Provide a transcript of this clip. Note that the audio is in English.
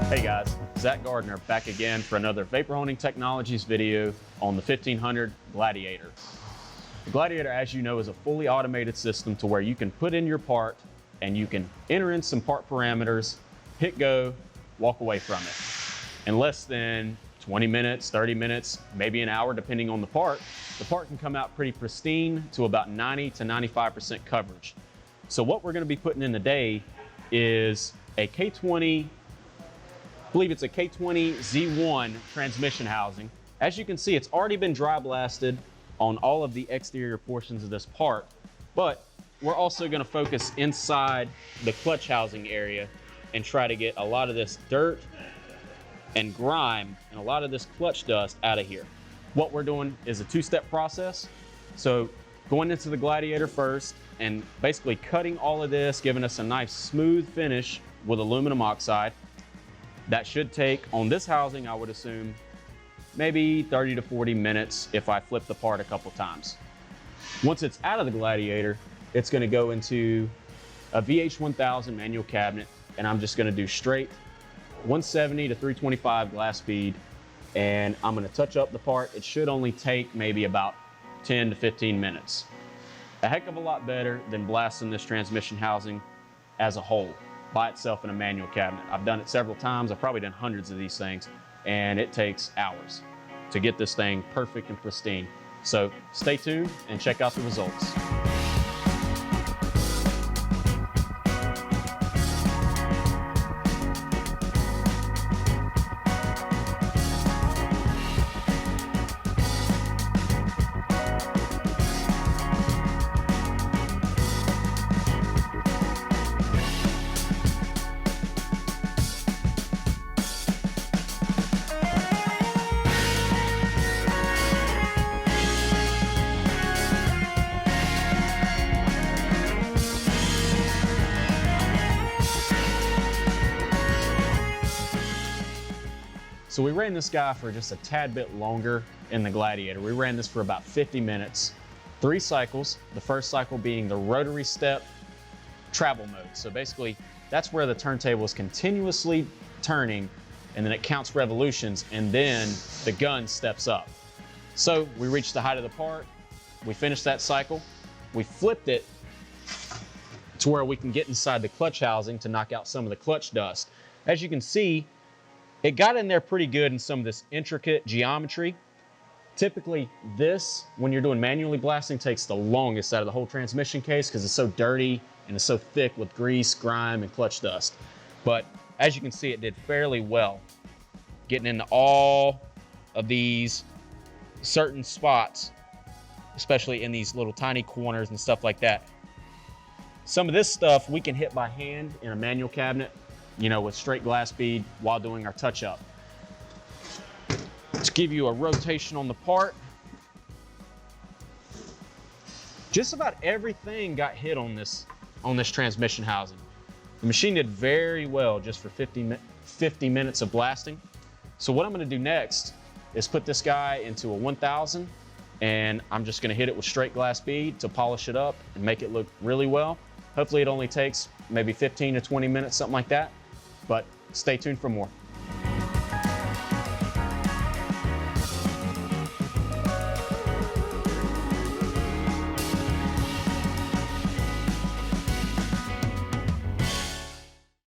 Hey guys, Zach Gardner back again for another Vapor Honing Technologies video on the 1500 Gladiator. The Gladiator, as you know, is a fully automated system to where you can put in your part and you can enter in some part parameters, hit go, walk away from it. In less than 20 minutes, 30 minutes, maybe an hour, depending on the part can come out pretty pristine to about 90 to 95% coverage. So what we're gonna be putting in today is a K20, I believe it's a K20z1 transmission housing. As you can see, it's already been dry blasted on all of the exterior portions of this part, but we're also gonna focus inside the clutch housing area and try to get a lot of this dirt and grime and a lot of this clutch dust out of here. What we're doing is a two-step process. So going into the Gladiator first and basically cutting all of this, giving us a nice smooth finish with aluminum oxide. That should take, on this housing, I would assume, maybe 30 to 40 minutes if I flip the part a couple times. Once it's out of the Gladiator, it's gonna go into a VH1000 manual cabinet, and I'm just gonna do straight 170 to 325 glass bead, and I'm gonna touch up the part. It should only take maybe about 10 to 15 minutes. A heck of a lot better than blasting this transmission housing as a whole by itself in a manual cabinet. I've done it several times. I've probably done hundreds of these things, and it takes hours to get this thing perfect and pristine. So stay tuned and check out the results. So we ran this guy for just a tad bit longer in the Gladiator. We ran this for about 50 minutes, 3 cycles, the first cycle being the rotary step travel mode. So basically, that's where the turntable is continuously turning, and then it counts revolutions, and then the gun steps up. So we reached the height of the part, we finished that cycle, we flipped it to where we can get inside the clutch housing to knock out some of the clutch dust. As you can see, it got in there pretty good in some of this intricate geometry. Typically this, when you're doing manually blasting, takes the longest out of the whole transmission case because it's so dirty and it's so thick with grease, grime, and clutch dust. But as you can see, it did fairly well, getting into all of these certain spots, especially in these little tiny corners and stuff like that. Some of this stuff we can hit by hand in a manual cabinet, you know, with straight glass bead while doing our touch-up. To give you a rotation on the part, just about everything got hit on this transmission housing. The machine did very well just for 50 minutes of blasting. So what I'm gonna do next is put this guy into a 1000, and I'm just gonna hit it with straight glass bead to polish it up and make it look really well. Hopefully it only takes maybe 15 to 20 minutes, something like that. But stay tuned for more.